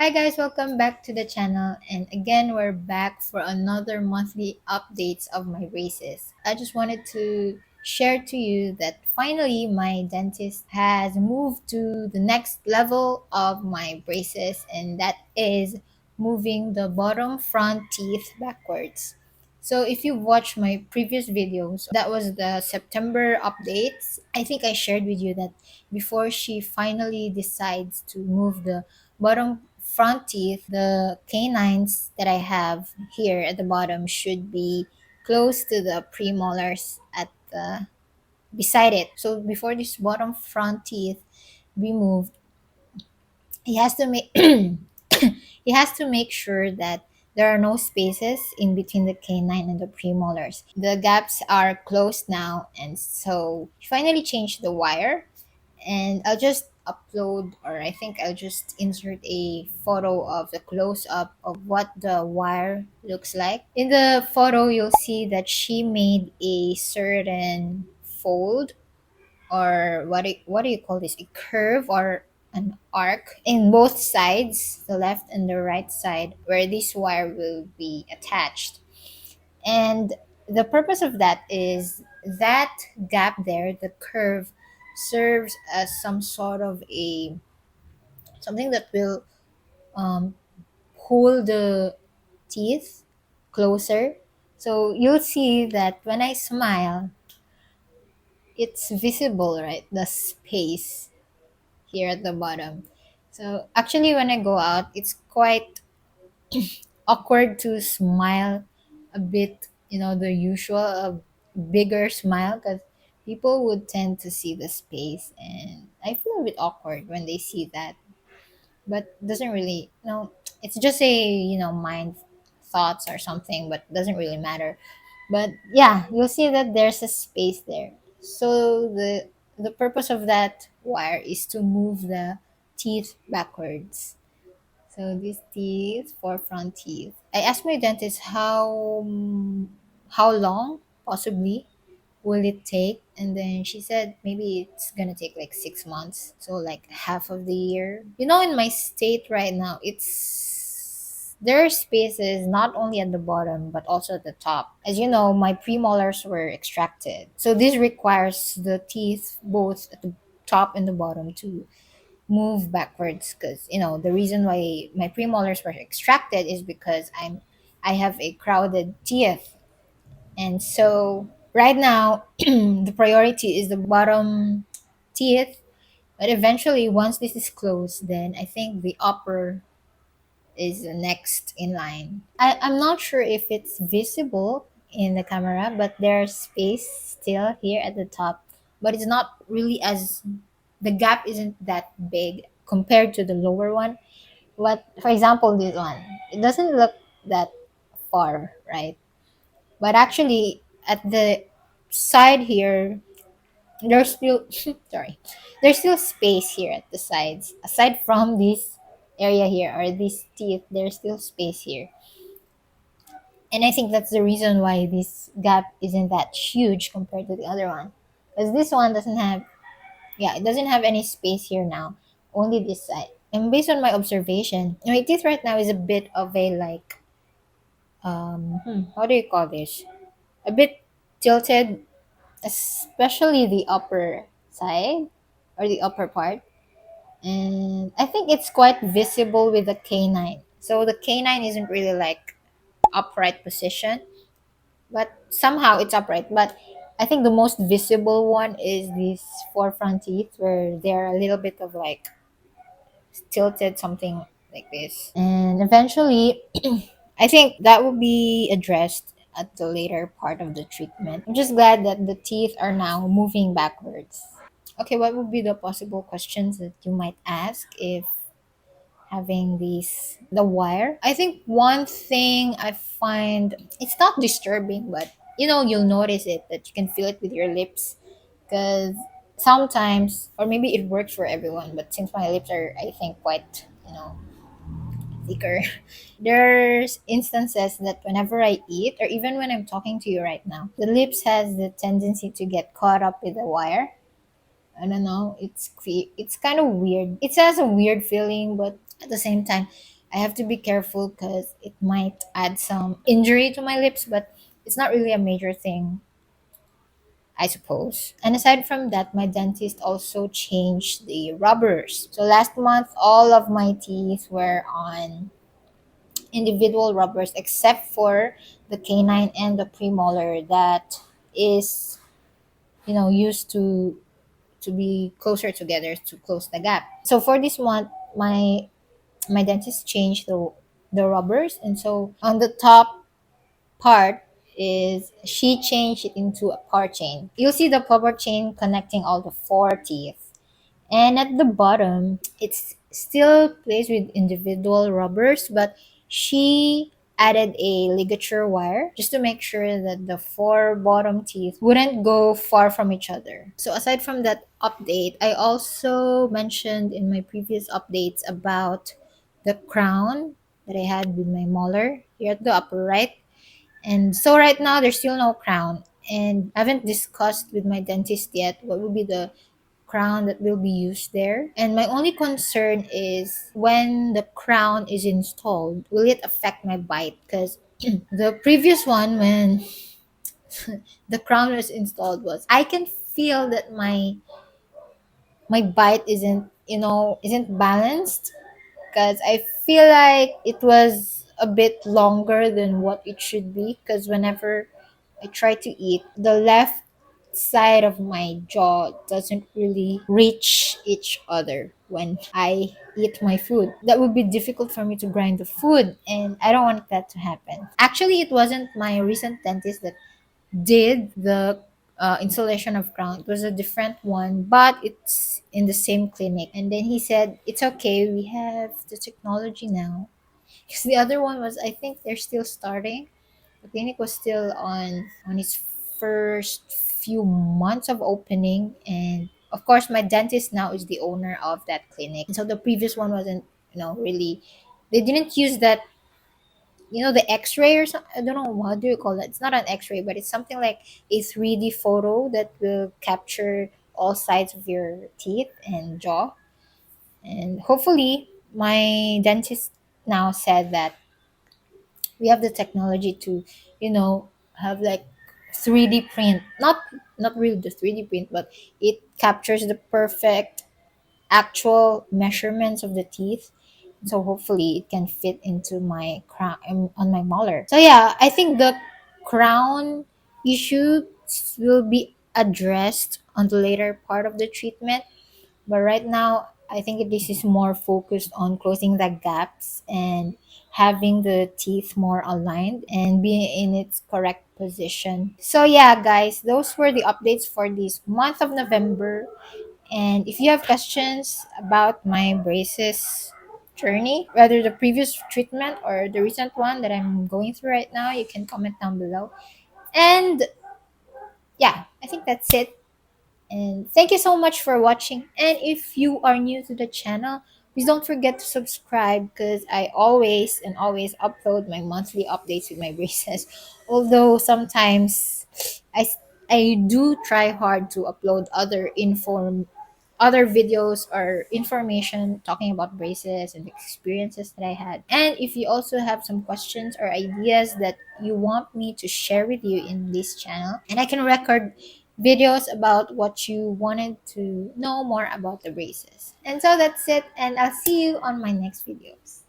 Hi guys, welcome back to the channel. And again, we're back for another monthly updates of my braces. I just wanted to share to you that finally my dentist has moved to the next level of my braces, and that is moving the bottom front teeth backwards. So if you watched my previous videos, that was the September updates. I think I shared with you that before she finally decides to move the bottom front teeth, the canines that I have here at the bottom should be close to the premolars at the beside it. So before this bottom front teeth be moved, he has to make he has to make sure that there are no spaces in between the canine and the premolars. The gaps are closed now, and so he finally changed the wire, and I'll just upload, or I think I'll just insert a photo of the close up of what the wire looks like. In the photo, you'll see that she made a certain fold, or what do you call this? A curve or an arc in both sides, the left and the right side, where this wire will be attached. And the purpose of that is that gap there, the curve, serves as some sort of a something that will um, pull the teeth closer. So you'll see that when I smile, it's visible, right? The space here at the bottom. So actually, when I go out, it's quite awkward to smile a bit, the usual bigger smile, because people would tend to see the space, and I feel a bit awkward when they see that. But doesn't really, it's just a, mind thoughts or something, but doesn't really matter. But yeah, you'll see that there's a space there. So the purpose of that wire is to move the teeth backwards. So these teeth, four front teeth. I asked my dentist how long possibly will it take, and then she said maybe it's gonna take like 6 months, so like half of the year. In my state right now, there are spaces not only at the bottom but also at the top. As you know, my premolars were extracted, so this requires the teeth both at the top and the bottom to move backwards, because the reason why my premolars were extracted is because I have a crowded teeth. And so right now the priority is the bottom teeth, but eventually once this is closed, then I think the upper is the next in line. I'm not sure if it's visible in the camera, but there's space still here at the top, but it's not really as the gap isn't that big compared to the lower one. But for example, this one, it doesn't look that far, right? But actually, at the side here, there's still sorry, there's still space here at the sides. Aside from this area here or these teeth, there's still space here. And I think that's the reason why this gap isn't that huge compared to the other one. Because this one doesn't have, yeah, it doesn't have any space here now, only this side. And based on my observation, my teeth right now is a bit of a like, how do you call this? A bit tilted, especially the upper side or the upper part. And I think it's quite visible with the canine. So the canine isn't really like upright position, but somehow it's upright. But I think the most visible one is these four front teeth, where they're a little bit of like tilted, something like this. And eventually, I think that will be addressed at the later part of the treatment. I'm just glad that the teeth are now moving backwards. Okay, what would be the possible questions that you might ask if having the wire? I think one thing I find, it's not disturbing, but you'll notice it, that you can feel it with your lips, because sometimes, or maybe it works for everyone, but since my lips are, I think, quite thicker, there's instances that whenever I eat, or even when I'm talking to you right now, the lips has the tendency to get caught up with the wire. I don't know. It's kind of weird. It has a weird feeling, but at the same time, I have to be careful because it might add some injury to my lips, but it's not really a major thing, I suppose. And aside from that, my dentist also changed the rubbers. So last month, all of my teeth were on individual rubbers except for the canine and the premolar that is, used to be closer together to close the gap. So for this one, my dentist changed the rubbers, and so on the top part is she changed it into a par chain. You'll see the proper chain connecting all the four teeth. And at the bottom, it's still placed with individual rubbers, but she added a ligature wire just to make sure that the four bottom teeth wouldn't go far from each other. So aside from that update, I also mentioned in my previous updates about the crown that I had with my molar here at the upper right. And so right now there's still no crown, and I haven't discussed with my dentist yet what will be the crown that will be used there. And my only concern is when the crown is installed, will it affect my bite? Because the previous one, when the crown was installed, was I can feel that my bite isn't balanced, because I feel like it was a bit longer than what it should be. Because whenever I try to eat, the left side of my jaw doesn't really reach each other when I eat my food. That would be difficult for me to grind the food, and I don't want that to happen. Actually, it wasn't my recent dentist that did the installation of crown. It was a different one, but it's in the same clinic. And then he said, it's okay, we have the technology now. Because the other one was, I think they're still starting. The clinic was still on its first few months of opening, and of course my dentist now is the owner of that clinic. And so the previous one wasn't, really, they didn't use that, the x-ray or something. I don't know, what do you call that? It's not an x-ray, but it's something like a 3D photo that will capture all sides of your teeth and jaw. And hopefully my dentist now said that we have the technology to, have like 3D print, not really the 3D print, but it captures the perfect actual measurements of the teeth. So hopefully it can fit into my crown, on my molar. So yeah, I think the crown issue will be addressed on the later part of the treatment. But right now, I think this is more focused on closing the gaps and having the teeth more aligned and being in its correct position. So yeah, guys, those were the updates for this month of November. And if you have questions about my braces journey, whether the previous treatment or the recent one that I'm going through right now, you can comment down below. And yeah, I think that's it. And thank you so much for watching. And if you are new to the channel, please don't forget to subscribe, because I always and always upload my monthly updates with my braces. Although sometimes I I do try hard to upload other videos or information talking about braces and experiences that I had. And if you also have some questions or ideas that you want me to share with you in this channel, and I can record videos about what you wanted to know more about the braces. And so that's it, and I'll see you on my next videos.